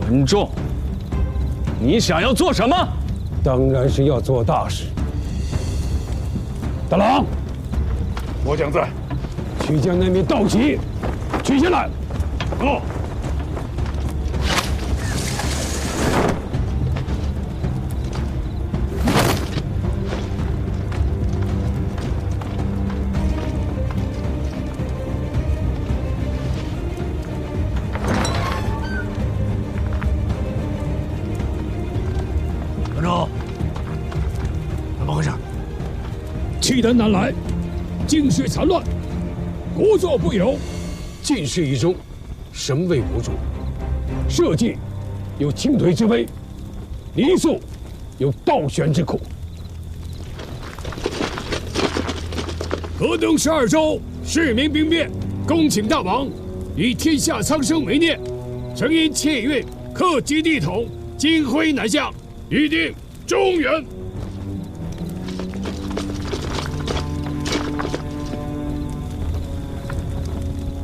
文仲，你想要做什么？当然是要做大事。大郎，末将在，去将那名盗贼取下来。走。文仲，怎么回事？契丹南来，境势残乱，国祚不有。进士一中，神位无主；社稷有倾颓之危，黎宿有倒悬之苦。河东12州市民兵变，恭请大王以天下苍生为念，诚因窃运克己地统，金辉南下，预定中原。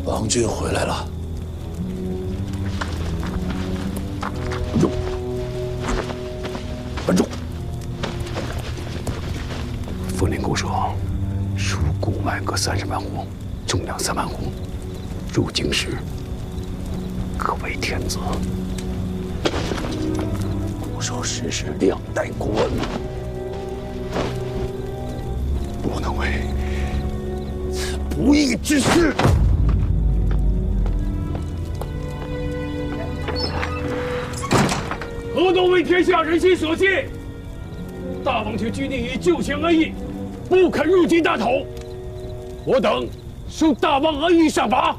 王军回来了。文仲，父令姑说，属谷麦各30万户，重量3万户，入京时可为天子。谷寿时是2代国文，不能为此不义之事。河东为天下人心所系，大王却拘泥于旧情恩义，不肯入京大统。我等受大王恩义赏罚，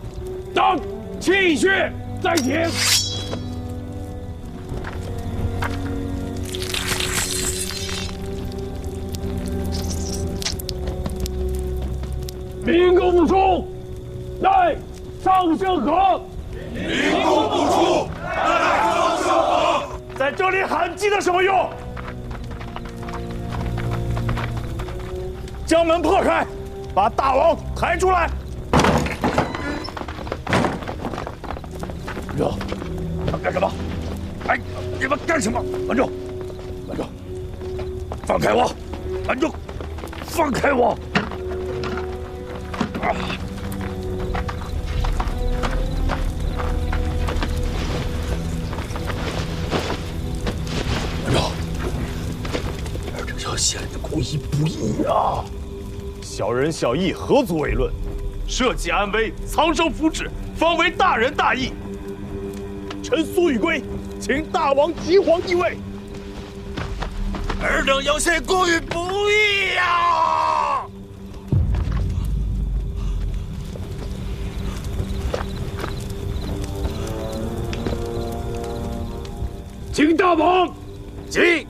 当气血在庭。民工不出，乃上圣河。民工不出，乃上圣河。在这里喊鸡的什么用？将门破开，把大王抬出来。文仲，他们干什么？哎，你们干什么？文仲，文仲，放开我！文仲，放开我！啊！文仲，这要显得公义不义啊！小人小义，何足为论？社稷安危，苍生福祉，方为大仁大义。臣苏玉圭，请大王即皇帝位。尔等要显公义不义呀！请大王即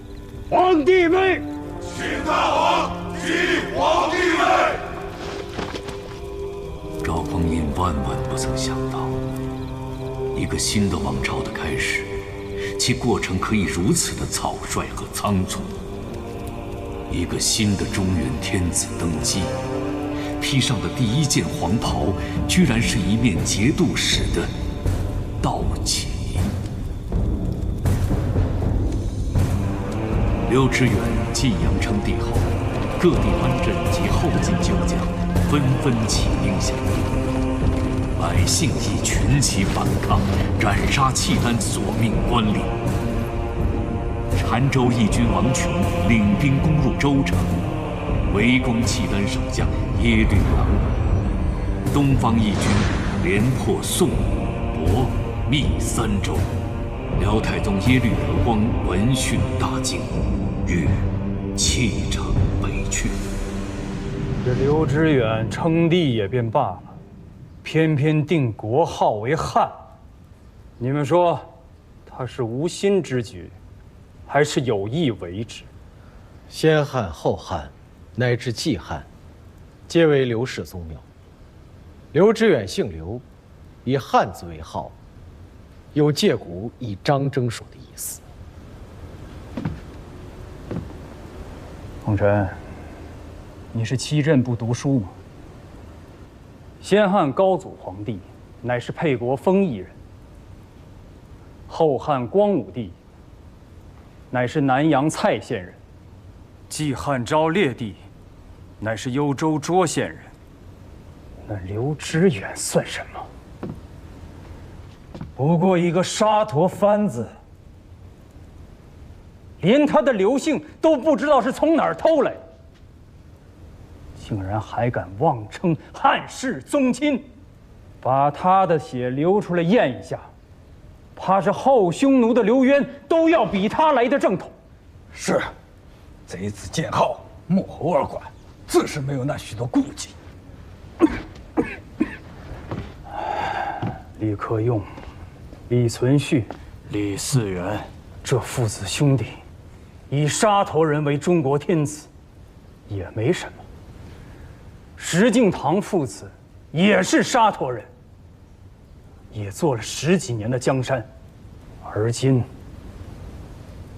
皇帝位。请大王即皇帝位。赵匡胤万万不曾想到，一个新的王朝的开始，其过程可以如此的草率和仓促。一个新的中原天子登基，披上的第一件黄袍，居然是一面节度使的道旗。刘知远晋阳称帝后，各地藩镇及后进旧将纷纷起兵响应，百姓亦群起反抗，斩杀契丹索命官吏。澶州义军王琼领兵攻入州城，围攻契丹守将耶律禳。东方义军连破宋、亳、密3州。辽太宗耶律德光闻讯大惊，欲弃城北去。这刘知远称帝也便罢了，偏偏定国号为汉。你们说，他是无心之举，还是有意为之？先汉后汉，乃至季汉，皆为刘氏宗庙。刘知远姓刘，以汉字为号，有借古以张征说的意思。红尘，你是七镇不读书吗？先汉高祖皇帝乃是沛国丰邑人，后汉光武帝乃是南阳蔡县人，季汉昭烈帝乃是幽州涿县人。那刘知远算什么？不过一个沙陀番子，连他的刘姓都不知道是从哪儿偷来的，竟然还敢妄称汉室宗亲，把他的血流出来验一下，怕是后匈奴的刘渊都要比他来的正统。是，贼子建号，莫侯二管，自是没有那许多顾忌。李克用、李存勖、李嗣源这父子兄弟，以沙陀人为中国天子，也没什么。石敬瑭父子也是沙陀人，也做了10几年的江山，而今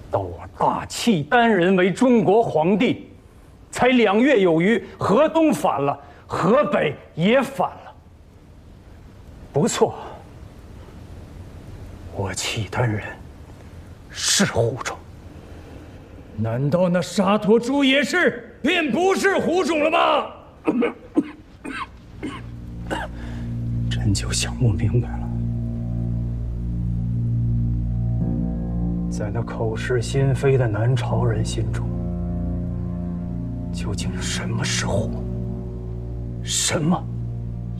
到我大契丹人为中国皇帝，才2月有余，河东反了，河北也反了。不错，我契丹人是胡种，难道那沙陀朱野氏便不是胡种了吗？真就想不明白了，在那口是心非的南朝人心中，究竟什么是胡，什么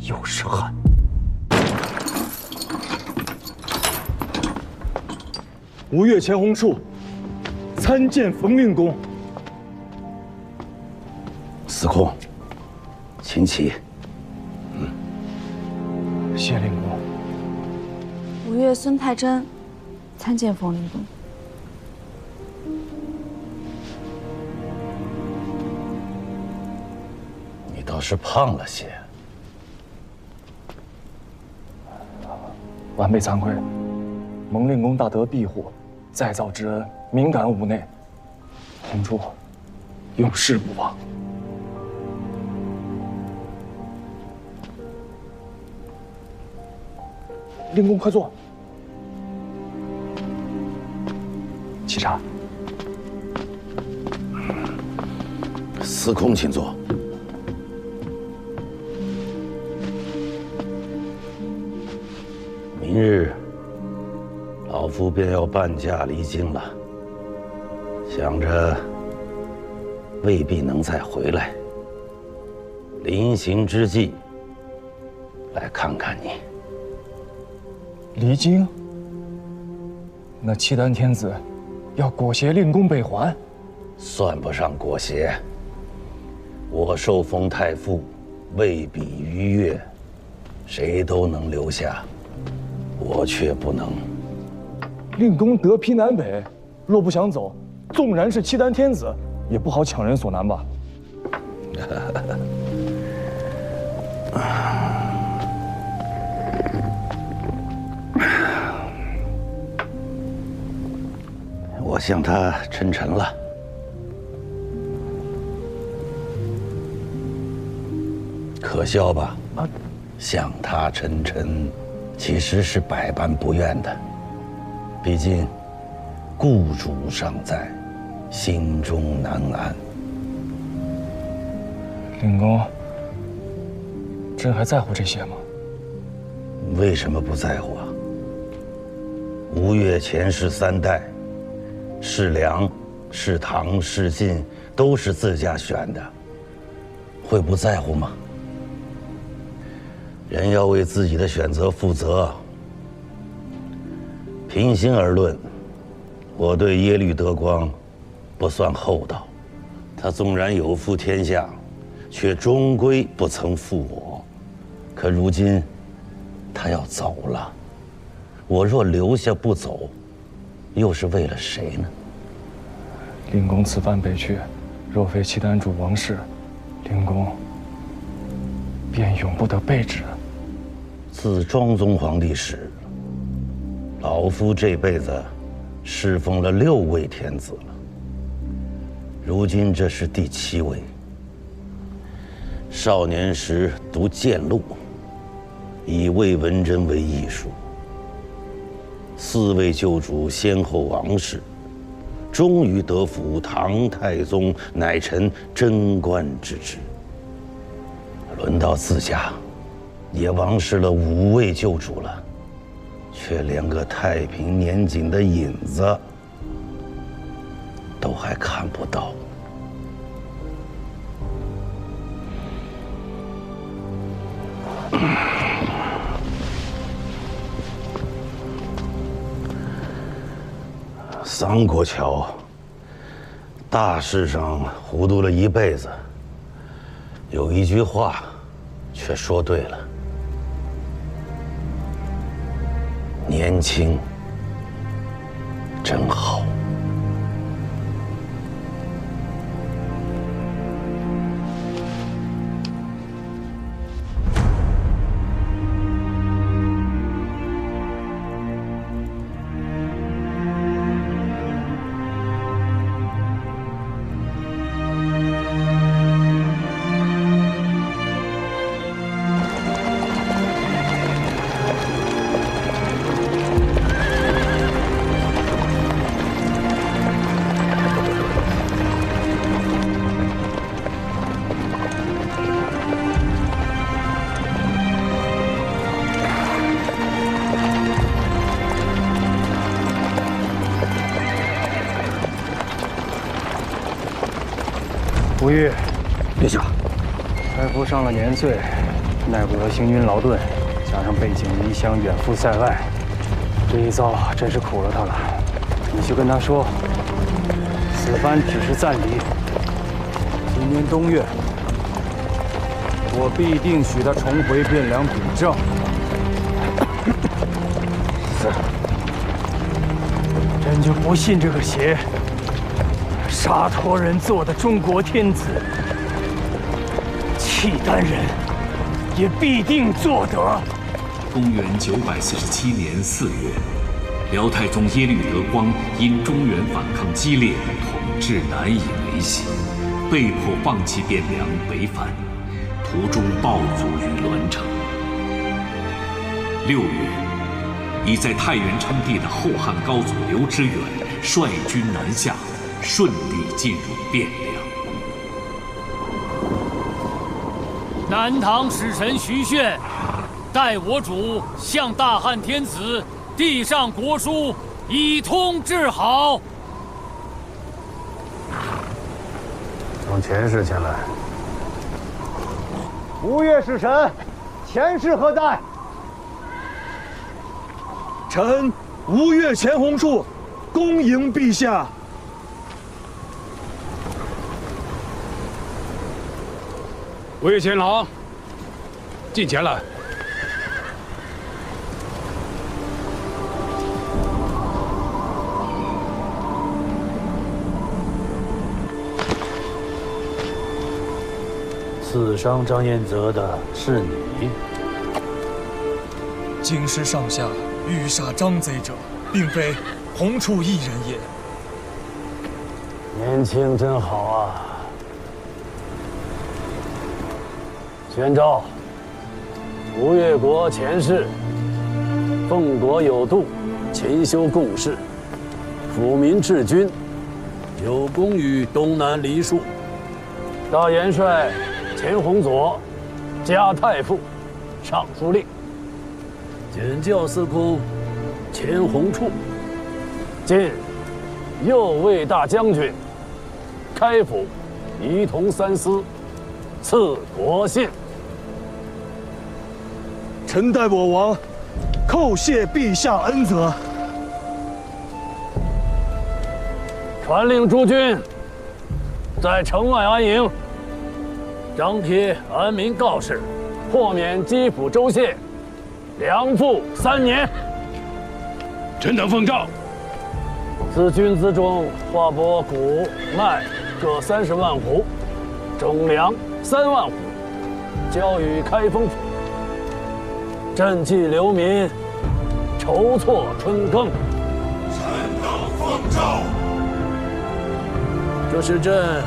又是汉？吴越前红处，参见冯令公。司空，请起。谢令公。吴越孙太真，参见冯令公。你倒是胖了些。晚辈惭愧，蒙令公大德庇护，再造之恩，敏感五内。红珠，永世不忘。令公快坐。沏茶。司空请坐。明日，老夫便要伴驾离京了，想着未必能再回来。临行之际，来看看你。离京？那契丹天子要裹挟令公北还？算不上裹挟。我受封太傅，位比于越，谁都能留下，我却不能。令公得披南北，若不想走，纵然是契丹天子，也不好强人所难吧？我向他称臣了。可笑吧？向他称臣，其实是百般不愿的。毕竟，故主尚在，心中难安。令公，朕还在乎这些吗？为什么不在乎啊？吴越前世3代，是梁、是唐、是晋，都是自家选的，会不在乎吗？人要为自己的选择负责。平心而论，我对耶律德光不算厚道，他纵然有负天下，却终归不曾负我。可如今，他要走了，我若留下不走，又是为了谁呢？令公此番北去，若非契丹主王室，令公便永不得备至。自庄宗皇帝时，老夫这辈子侍奉了6位天子了，如今这是第7位。少年时读剑录，以魏文贞为艺术， 4位旧主先后王室，终于得辅唐太宗，乃臣贞观之职。轮到自家，也王室了5位旧主了，却连个太平年景的影子都还看不到。桑国桥大事上糊涂了一辈子，有一句话却说对了：年轻真好。吴越，陛下，太傅上了年岁，耐不得行军劳顿，加上背井离乡，远赴塞外，这一遭真是苦了他了。你去跟他说，此番只是暂离，今年冬月，我必定许他重回汴梁秉政。是。朕就不信这个邪。沙陀人做的中国天子，契丹人也必定做得。公元947年4月，辽太宗耶律德光因中原反抗激烈，统治难以维系，被迫放弃汴梁北返，途中暴卒于栾城。6月，已在太原称帝的后汉高祖刘知远率军南下，顺利进入汴梁。南唐使臣徐铉代我主向大汉天子递上国书，以通致好。让前世前来。吴越使臣，前事何在？臣吴越钱弘处，恭迎陛下。吴越前郎，进前来。刺伤张彦泽的是你。京师上下欲杀张贼者，并非弘处一人也。年轻真好啊！宣诏：吴越国前世奉国有度，勤修贡事，抚民治军，有功于东南黎庶。大元帅钱弘佐加太傅、尚书令，检校司空钱弘处晋右卫大将军，开府仪同三司，赐国信。臣代我王叩谢陛下恩泽。传令诸军在城外安营，张贴安民告示，豁免基辅州县粮赋3年。臣等奉诏。自军资中划拨谷麦各30万斛，种粮3万斛，交予开封府。赈济流民，筹措春耕。臣等奉诏。这是朕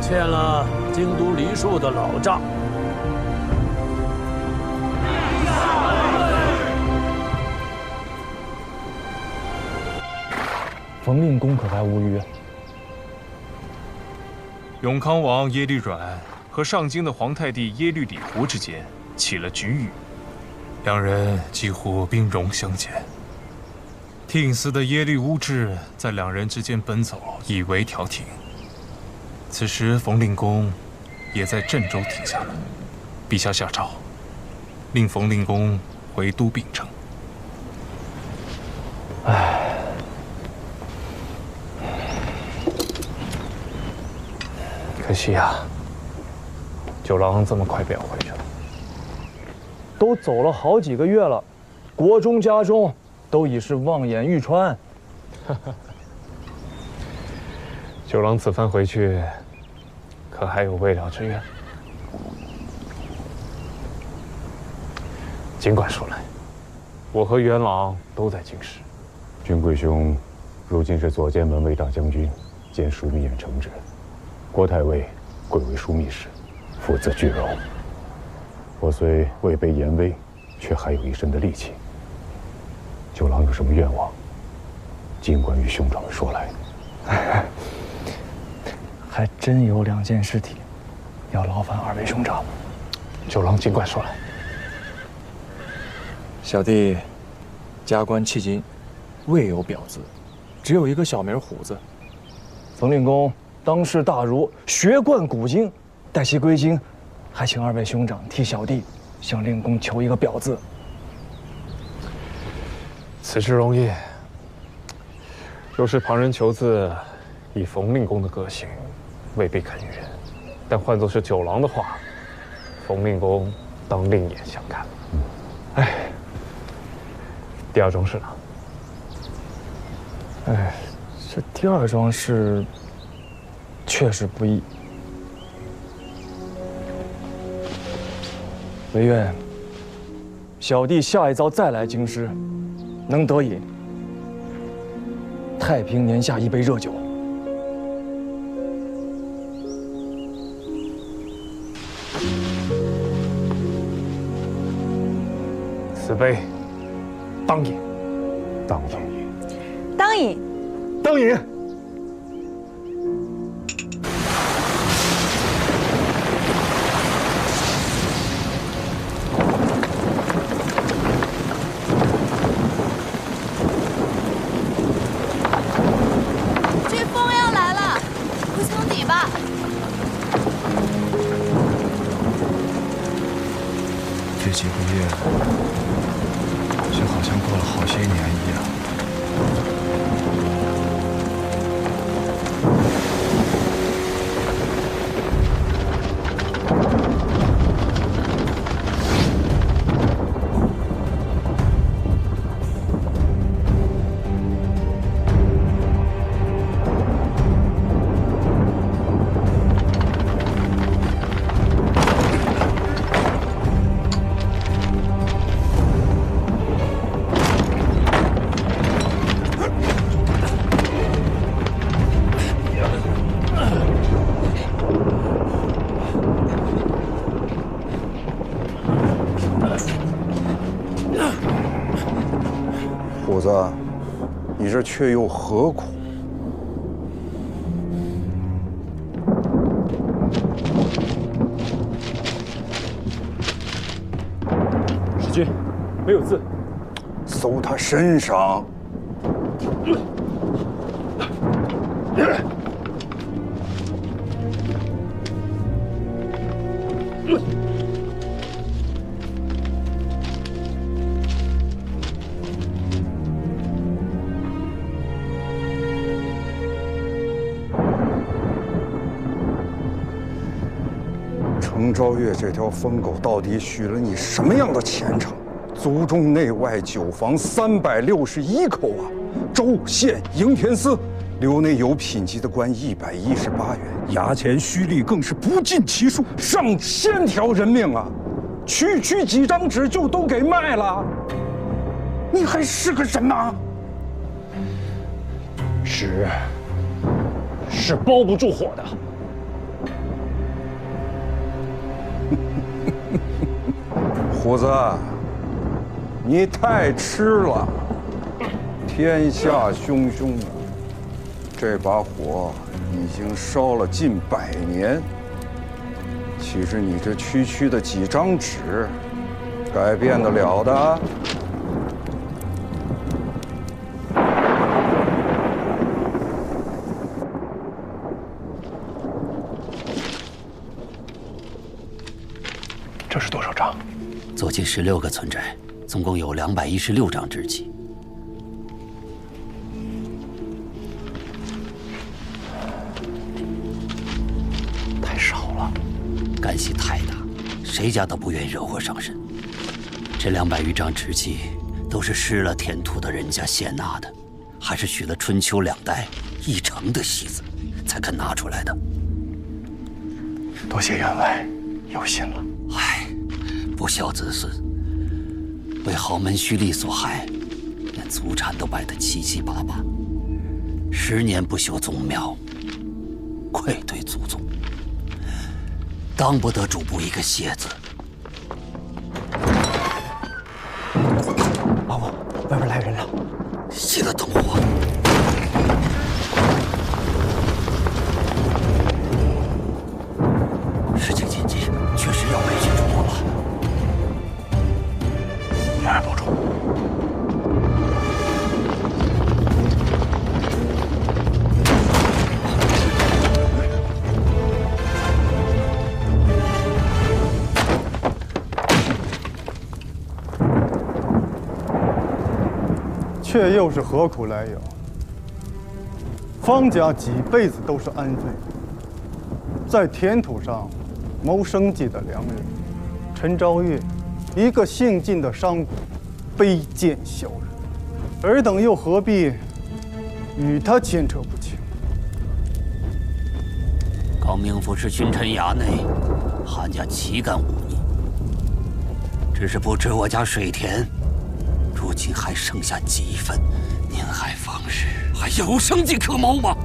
欠了京都黎庶的老账。冯令公可还无虞？永康王耶律阮和上京的皇太弟耶律李胡之间起了局域，两人几乎兵戎相见。听司的耶律乌质在两人之间奔走，以为调停。此时冯令公也在郑州停下了，陛下下诏，令冯令公回都秉城。唉，可惜呀，九郎这么快便要回去了。都走了好几个月了，国中家中都已是望眼欲穿。九郎此番回去，可还有未了之愿？尽管说来，我和元朗都在京师。君贵兄，如今是左监门卫大将军，兼枢密院承旨。郭太尉贵为枢密使，父子俱荣。我虽位卑言微，却还有一身的力气。九郎有什么愿望，尽管与兄长们说来。还真有2件事体，要劳烦2位兄长。九郎尽管说来。小弟加官迄今，未有表字，只有一个小名虎子。冯令公当世大儒，学贯古今，待其归京，还请2位兄长替小弟向令公求一个表字。此事容易。若是旁人求字，以冯令公的个性，未必肯允。但换作是九郎的话，冯令公当另眼相看。哎，第2桩事呢？哎，这第2桩事确实不易。唯愿小弟下一遭再来京师，能得饮太平年下一杯热酒。此杯当饮，当饮，当饮，当饮。飓风要来了，快冲底吧！这几个月，就好像过了好些年一样。虎子，你这却又何苦？使君，没有字。搜他身上。程昭月这条疯狗到底许了你什么样的前程？族中内外9房361口啊，州县营田司留内有品级的官118员，衙前虚吏更是不计其数，上千条人命啊！区区几张纸就都给卖了，你还是个什么？纸是包不住火的。虎子，你太痴了！天下汹汹，这把火已经烧了近100年，岂是你这区区的几张纸改变得了的？这是多少张？走进16个村寨，总共有216张纸契。太少了，干系太大，谁家都不愿意惹祸上身。这200余张纸契都是失了田土的人家先拿的，还是许了春秋2代1成的戏子才肯拿出来的。多谢员外有心了。唉，不孝子孙，为豪门胥吏所害，连祖产都败得七七八八，10年不修宗庙，愧对祖宗，当不得主簿一个谢字。王母，外边来人了，熄了灯火。事情紧急，确实要委屈主簿了。员外保重。却又是何苦来有？方家几辈子都是安分，在田土上谋生计的良人，陈昭月，一个姓晋的商贾，卑贱小人，尔等又何必与他牵扯不清？高明府是君臣衙内，汉家岂敢忤逆？只是不知我家水田，如今还剩下几分？宁海方氏还有生计可谋吗？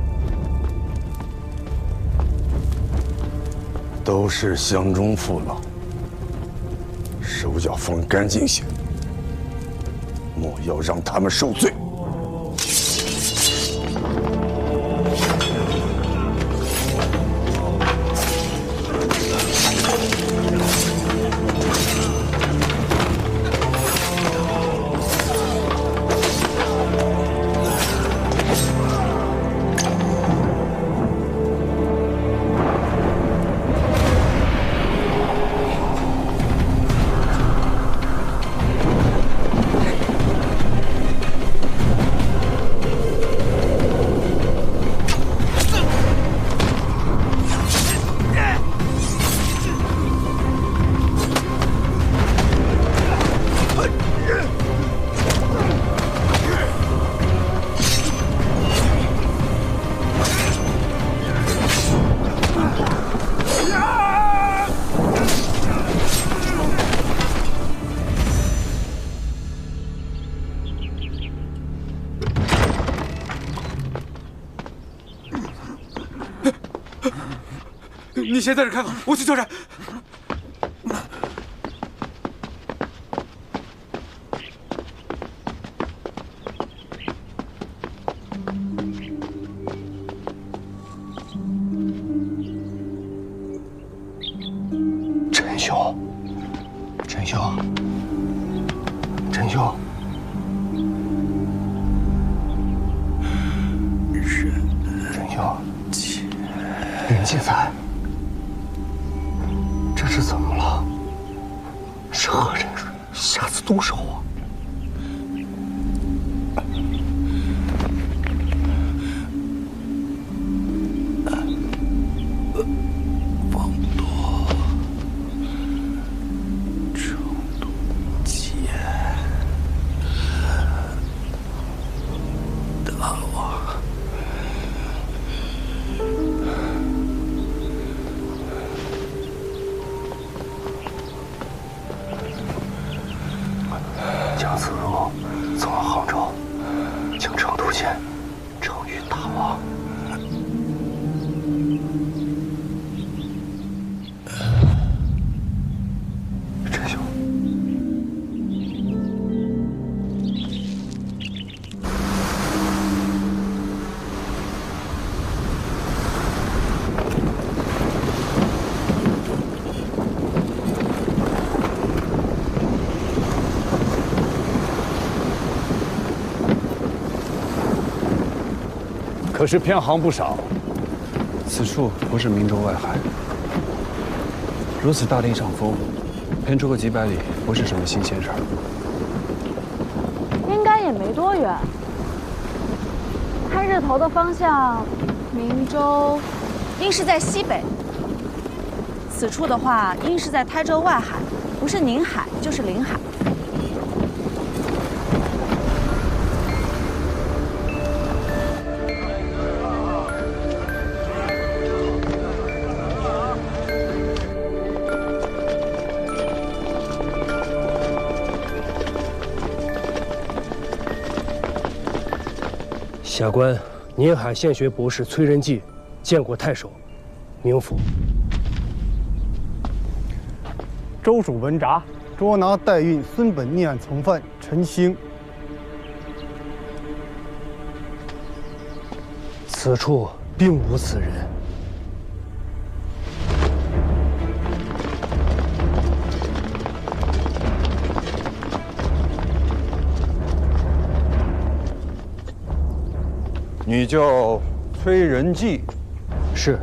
都是乡中父老，手脚放干净些，莫要让他们受罪。你先在这看好，我去救人。陈兄，陈兄，陈兄，陈兄，人皆在。这是怎么了？是何人下此毒手啊？王铎、程东杰、大王。将此路送往杭州，将程都监呈于大王。陈兄，可是偏航不少。此处不是明州外海，如此大的一场风，偏出个几百里，不是什么新鲜事儿。应该也没多远。看日头的方向，明州应是在西北。此处的话，应是在台州外海，不是宁海就是临海。下官宁海县学博士崔仁济，见过太守，冥府。州属文札捉拿代运孙本逆案从犯陈兴。此处并无此人。你叫崔仁济？是。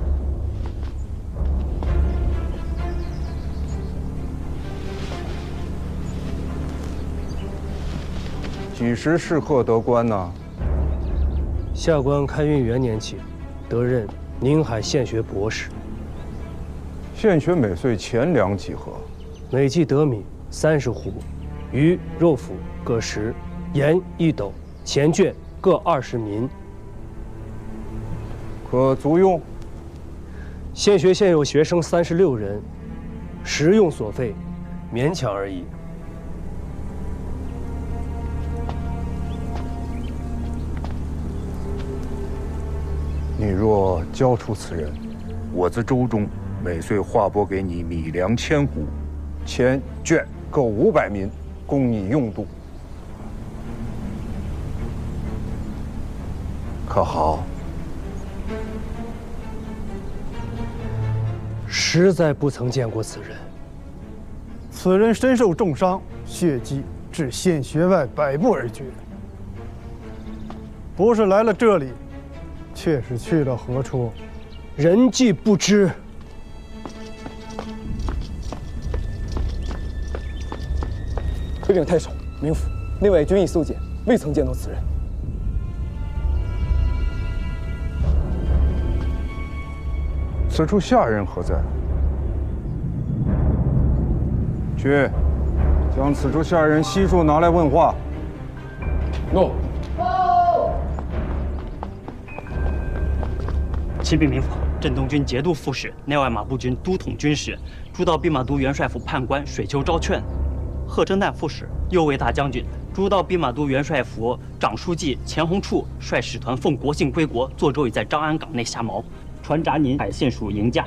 几时仕贺得官呢？下官开运元年起，得任宁海县学博士。县学每岁钱粮几何？每季得米30斛，鱼肉脯各10，盐1斗，钱绢各20民。可足用？县学现有学生36人，食用所费，勉强而已。你若交出此人，我自州中每岁划拨给你米粮1000斛，钱绢各500民，供你用度，可好？实在不曾见过此人。此人身受重伤，血迹至县学外100步而绝。博士来了这里，却是去了何处？人迹不知。回禀太守、冥府，内外均已搜检，未曾见到此人。此处下人何在？去，将此处下人悉数拿来问话。诺。启禀冥府，镇东军节度副使、内外马步军都统军使、诸道兵马都元帅府判官水丘昭劝，贺征旦副使、右卫大将军、诸道兵马都元帅府长书记钱洪处率使团奉国姓归国，坐舟已在张安港内下锚，船闸宁海县属营架。